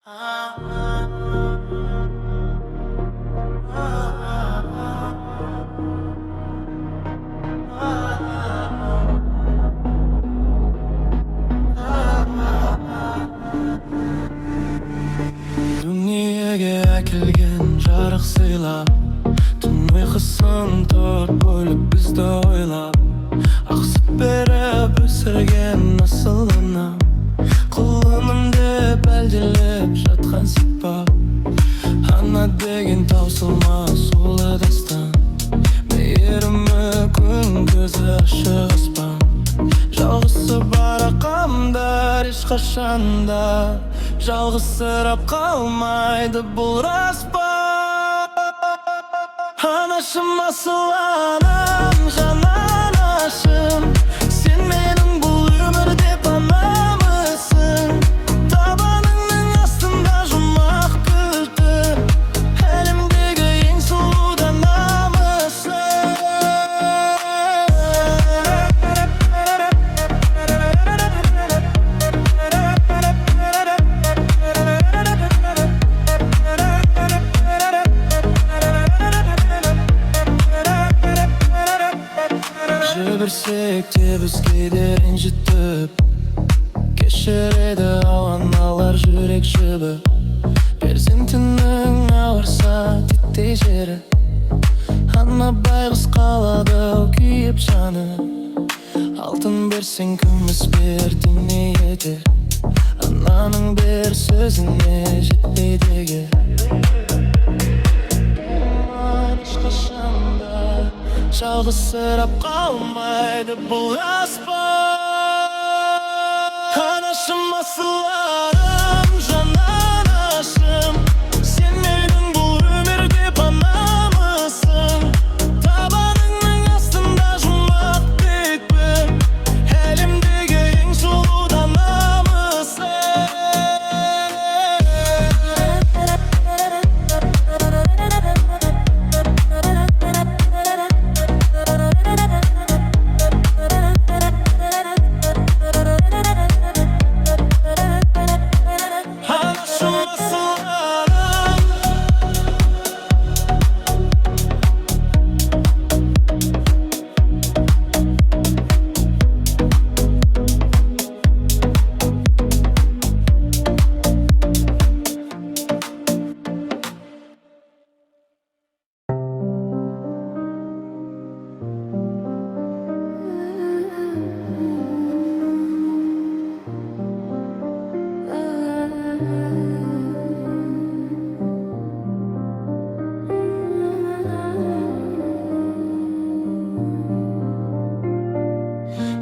Dünyaya kelgen жарык сыйлап, түн уйкусын тор бөлүп бизди ойлап, ак сүт берип өсүргөн асылына кулуным деп элжелеп жаткан сыпап, ана деген таусылмас улы дастан, мейирими күн көзү ашык аспан, жалгызсып баракамдар эч качанда, жалгызсырап калмайды бул рас па? Анашым асыланам, жананашым, сен менің бұл өмірде панамысың. Табаныңның астында жұмақ күтіп, әлемдегі ең сұлу данамысың. Жібірсек те бізге де ренжітіп, кешіреді ауаналар жүрек жібіп, перзентінің ауырса титтей жері, ана байғұс қалады күйіп жаны. Алтын берсең күміс бер дүние етер, ананың бер сөзіне жетпейді егер. Жалғызсырап қалмайды бұл рас па? Анашым асыларым, жананашым, сен менің бұл өмірде панамысың. Табаныңның астында жұмақ бекпін, әлемдегі ең сұлу данамысың.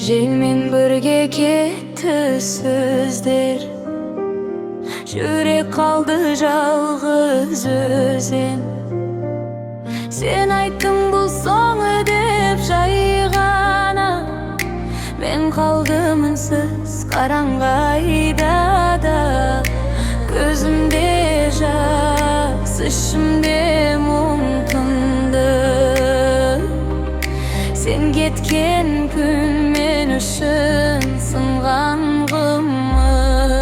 Желмен бірге кетті сөздер, жүрек қалды жалғыз өзен. Сен айттың бұл соңы деп жай ғана, мен қалдым үнсіз қараңғы айдада. Көзімде жас, ішімде мұң тынды, сен кеткен күн мен үшін сынған ғұмыр.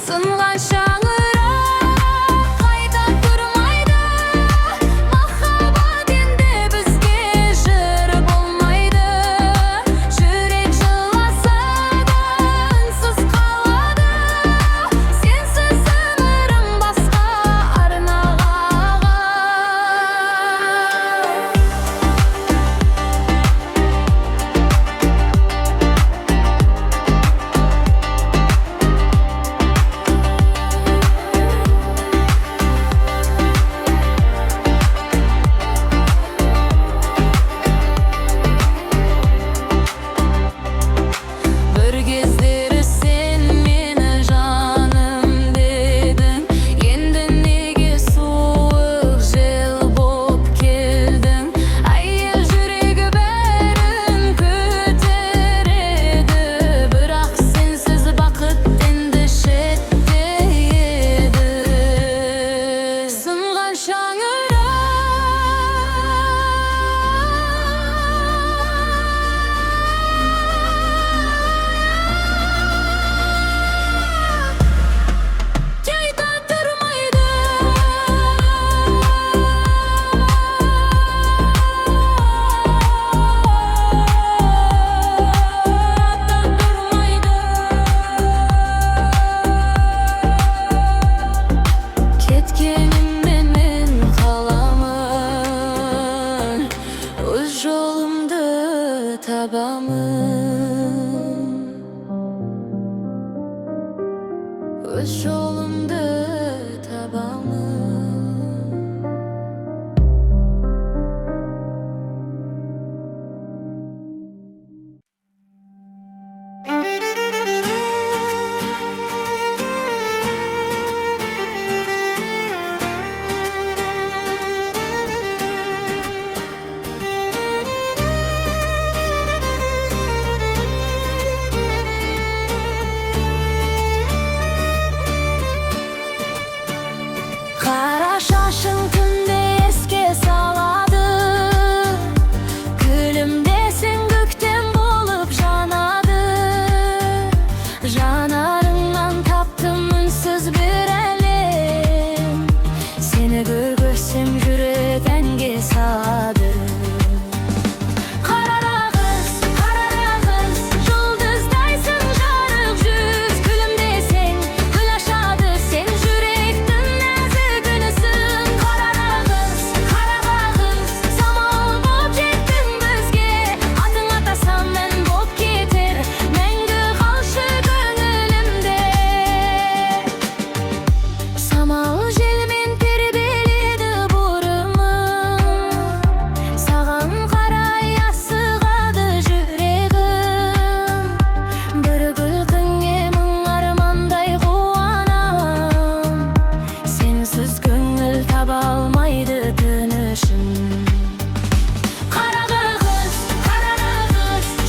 Сынған шаңырақ қайта тұрмайды, махаббат енді бізге жыр болмайды. Жүрек жыласа да үнсіз қалады, сенсіз өмірім басқа арнаға. Öz yolumda tabamı. Kara şaşın tünde eske saladı. Gülümdesin gökten bolup janadı. Janarından taptım ünsüz bir elem. Seni görgürsem yürek enge sağdı. Yıldızdaysın jarık yüz. Gülümdesin gül aşadı. Sen yürektin nazik günüsün. Kara kız, samal bolup jettin bizge. Atın atasam men bolup keter. Mengü kalшы köngülümde. Samal jelmen terbeledi burumı. Sağan qaray asıgadı yüregim. Bir gülkünge ming armanday kuanam. Sensiz köngül taba almaydı dönüşüm. Kara kız,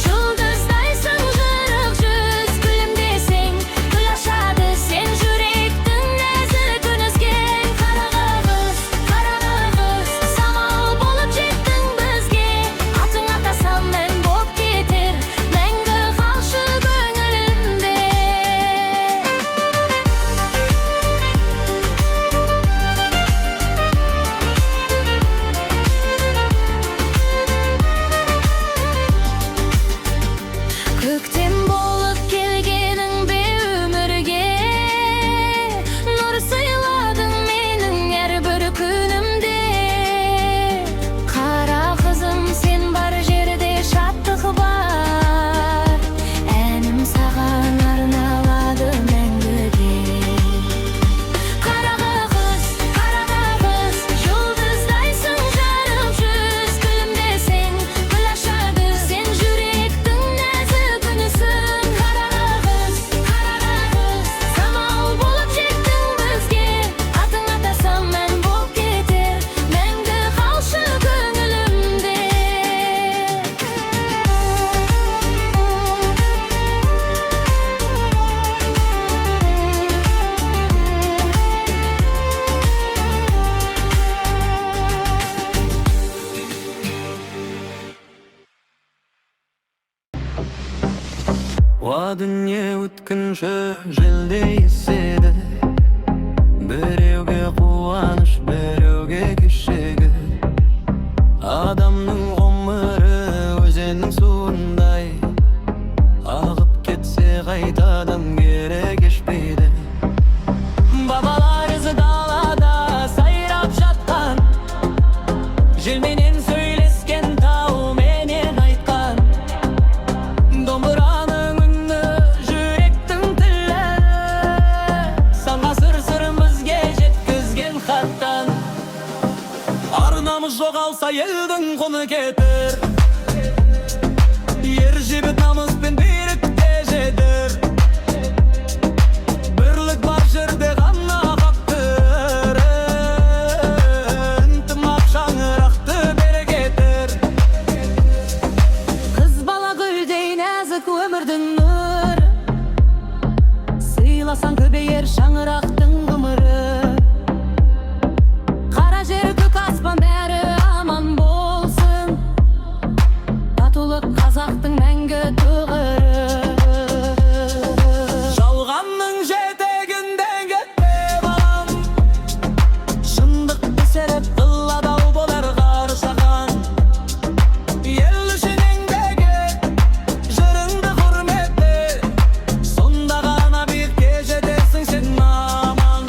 yıldızdaysın jarık yüz. Gülümdesin gül aşadı. Sen yürektin nazik günüsken. Kara kız, samal bolup jettin bizge. Atın atasam men bolup keter. Mengü kalшы köngülümde. Көктем болып келгенің бе өмірге. Нұр сыйладың менің әрбір күнімде. Қара қызым, сен бар жерде шаттық бар. Әнім саған арналады мәңгіге. Кара кыз, yıldızdaysın jarık yüz. Gülümdesin gül aşadı. Sen yürektin nazik günüsün. Kara kız, samal bolup jettin bizge. Atın atasam men bolup keter. Mengü kalшы köngülümde. Ва дүние өткінші желдей еседі. Біреуге қуаныш, біреуге кешегі. Адамның ғұмыры өзеннің суындай. Ағып кетсе қайтадан кері кешпейді. Бабалар ізі далада сайрап жатқан. Желменен сөйлескен, тау менен айтқан. Домбыраның үні жүректің тілі. Санға сыр-сырын бізге жеткізген хаттан. Арнамыз жоғалса елдің құны кетер. Ер жебет намыспен билікте жетер. Бірлік бар жерде ғана қақтыр. Ынтымақ шаңырақты берекетер. Kız bala gülдей нәзік өмірдің нұры. Сыйласаң көбейер шаңырақтың ғұмыры. Қара жер көк аспан бәрі аман болсын. Татулық қазақтың мәңгі тұғыры. Жалғанның жетегінден кетпе балам. Шындық бісеріп қылладау болар қаршақан. Ел үшін еңбек жырыңды құрметте. Сонда ғана биікке жетесің сен маман.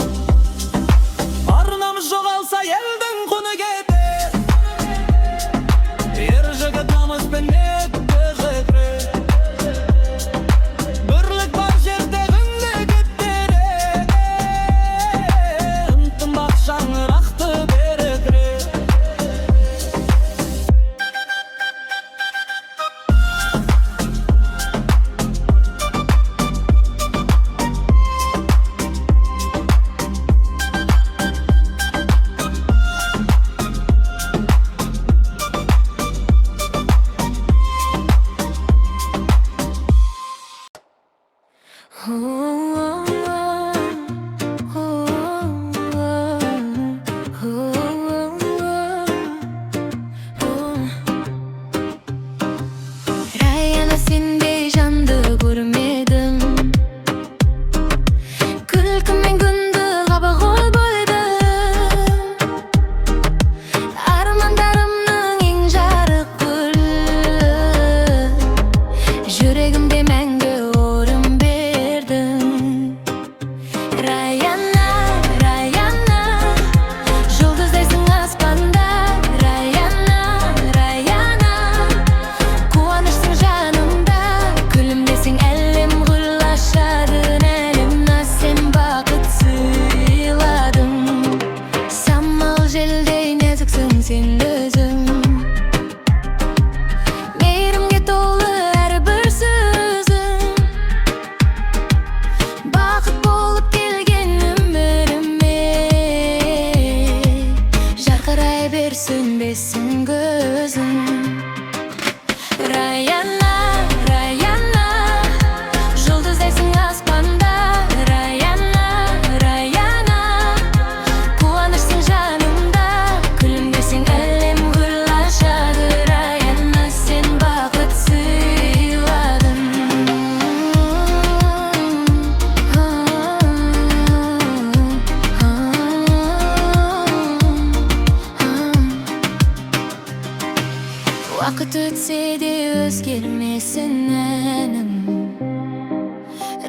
ötse de özgermesin enim.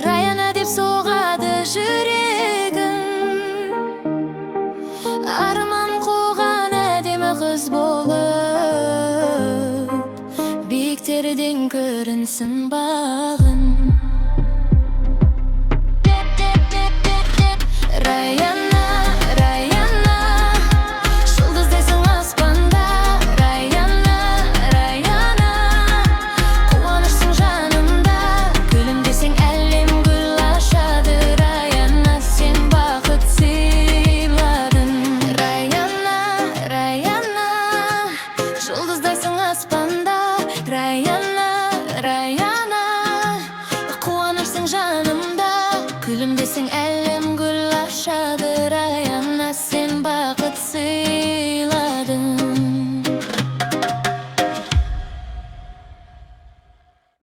Rayana dep soğadı yüreğim. Arman koğan edeme kız bolup, bikterden görünsün bağın. Rayana, Rayana, şulduzdaysın aspanda. Rayana, Rayana, kuvanoşsun janımda. Gülümdesin ellim gül aşadı. Rayana, sen bakıt sıyladın. Rayana, Rayana, şulduzdaysın aspanda. Rayana, Rayana, kuvanoşsun janımda. Gülümdesin ellim gül aşadı. Rayana.